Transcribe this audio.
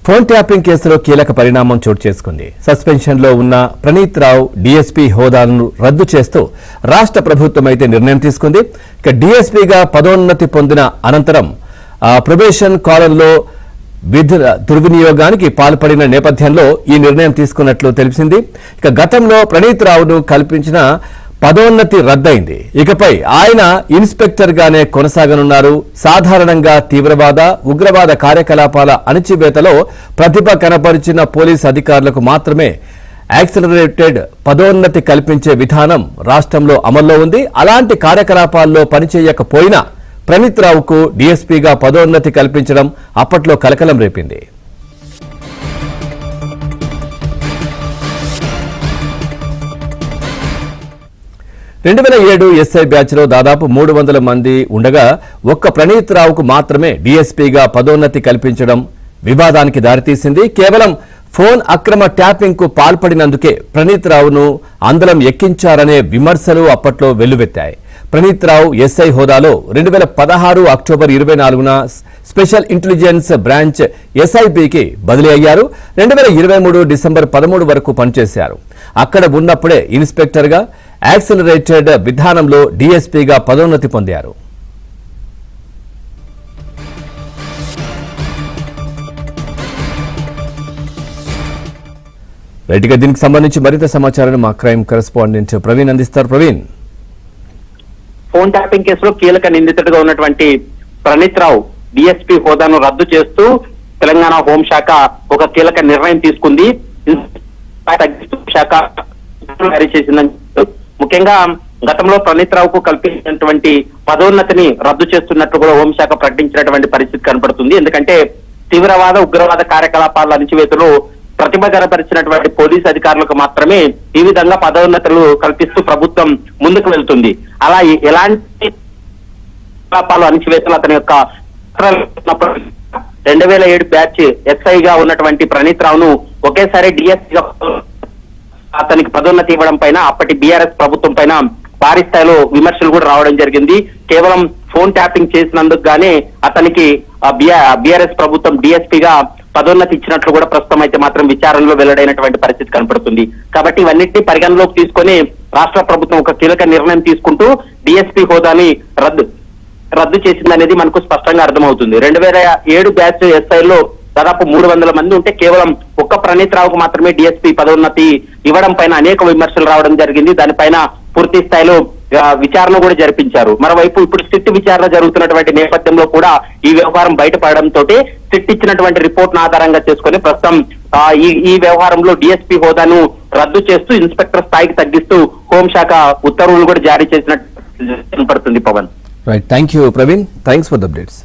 Phone tapping కేసులో కీలక పరిణామం చోటు చేసుకుంది. సస్పెన్షన్లో ఉన్న ప్రణీత్ రావు డీఎస్పీ హోదాను రద్దు చేస్తూ రాష్ట్ర ప్రభుత్వం అయితే నిర్ణయం తీసుకుంది. ఇక డీఎస్పీగా పదోన్నతి పొందిన అనంతరం ప్రొబేషన్ కాలంలో విధుల దుర్వినియోగానికి పాల్పడిన నేపథ్యంలో ఈ నిర్ణయం తీసుకున్నట్లు తెలిసింది. ఇక గతంలో ప్రణీత్ రావును కల్పించిన పదోన్నతి రద్దయింది. ఇకపై ఆయన ఇన్స్పెక్టర్ గానే కొనసాగనున్నారు. సాధారణంగా తీవ్రవాద ఉగ్రవాద కార్యకలాపాల అణచివేతలో ప్రతిభ కనపరిచిన పోలీస్ అధికారులకు మాత్రమే యాక్సిలరేటెడ్ పదోన్నతి కల్పించే విధానం రాష్ట్రంలో అమల్లో ఉంది. అలాంటి కార్యకలాపాల్లో పనిచేయకపోయినా ప్రణీత్ రావుకు డీఎస్పీగా పదోన్నతి కల్పించడం అప్పట్లో కలకలం రేపింది. ఎస్ఐ బ్యాచ్ లో దాదాపు 300 మంది ఉండగా ఒక్క ప్రణీత్ రావుకు మాత్రమే డీఎస్పీగా పదోన్నతి కల్పించడం వివాదానికి దారితీసింది. కేవలం ఫోన్ అక్రమ ట్యాపింగ్ కు పాల్పడినందుకే ప్రణీత్ రావును అందలం ఎక్కించారనే విమర్శలు అప్పట్లో వెల్లువెత్తాయి. ప్రణీత్ రావు ఎస్ఐ హోదాలో 2016 అక్టోబర్ 24న స్పెషల్ ఇంటెలిజెన్స్ బ్రాంచ్ ఎస్ఐబికి బదిలీ అయ్యారు. 2023 డిసెంబర్ 13 వరకు పనిచేశారు. అక్కడ ఉన్నప్పుడే ఇన్స్పెక్టర్ గా యాక్సిలరేటెడ్ విధానంలో డీఎస్పీగా పదోన్నతి పొందారు. రైట్గా దీనికి సంబంధించి మరింత సమాచారాన్ని మా క్రైమ్ కరెస్పాండెంట్ ప్రవీణ్ అందిస్తారు. ప్రవీణ్, ఫోన్ ట్యాపింగ్ కేసులో కీలక నిందితుడిగా ఉన్నటువంటి ప్రణీత్ రావు డీఎస్పీ హోదాను రద్దు చేస్తూ తెలంగాణ హోంశాఖ ఒక కీలక నిర్ణయం తీసుకుంది. శాఖ జారీ చేసిందని ముఖ్యంగా గతంలో ప్రణీత్ రావుకు కల్పించినటువంటి పదోన్నతిని రద్దు చేస్తున్నట్లు కూడా హోంశాఖ ప్రకటించినటువంటి పరిస్థితి కనపడుతుంది. ఎందుకంటే తీవ్రవాద ఉగ్రవాద కార్యకలాపాల అణచివేతలో ప్రతిభ కనపరిచినటువంటి పోలీసు అధికారులకు మాత్రమే ఈ విధంగా పదోన్నతులు కల్పిస్తూ ప్రభుత్వం ముందుకు వెళ్తుంది. అలా ఎలాంటి కార్యకలాపాలు అణచివేతలు అతని యొక్క 2007 బ్యాచ్ ఎస్ఐగా ఉన్నటువంటి ప్రణీత్ రావును ఒకేసారి డిఎస్పీగా అతనికి పదోన్నతి ఇవ్వడం పైన అప్పటి బీఆర్ఎస్ ప్రభుత్వం పైన భారీ స్థాయిలో విమర్శలు కూడా రావడం జరిగింది. కేవలం ఫోన్ ట్యాపింగ్ చేసినందుకు గానే అతనికి బీఆర్ఎస్ ప్రభుత్వం డీఎస్పీగా పదోన్నతి ఇచ్చినట్లు కూడా ప్రస్తుతం అయితే మాత్రం విచారణలో వెల్లడైనటువంటి పరిస్థితి కనపడుతుంది. కాబట్టి ఇవన్నింటినీ పరిగణలోకి తీసుకొని రాష్ట్ర ప్రభుత్వం ఒక కీలక నిర్ణయం తీసుకుంటూ డీఎస్పీ హోదాని రద్దు చేసిందనేది మనకు స్పష్టంగా అర్థమవుతుంది. 2007 బ్యాచ్ ఎస్ఐలో దాదాపు 300 మంది ఉంటే కేవలం ఒక్క ప్రణీత్ రావుకు మాత్రమే డీఎస్పీ పదోన్నతి ఇవ్వడం పైన అనేక విమర్శలు రావడం జరిగింది. దానిపైన పూర్తి స్థాయిలో విచారణ కూడా జరిపించారు. మరోవైపు ఇప్పుడు సిట్ విచారణ జరుగుతున్నటువంటి నేపథ్యంలో కూడా ఈ వ్యవహారం బయటపడడంతో సిట్ ఇచ్చినటువంటి రిపోర్ట్ ఆధారంగా చేసుకుని ప్రస్తుతం ఈ వ్యవహారంలో డీఎస్పీ హోదాను రద్దు చేస్తూ ఇన్స్పెక్టర్ స్థాయికి తగ్గిస్తూ హోంశాఖ ఉత్తర్వులు కూడా జారీ చేసినట్టు కనపడుతుంది. Pawan, right, thank you Praveen, thanks for the updates.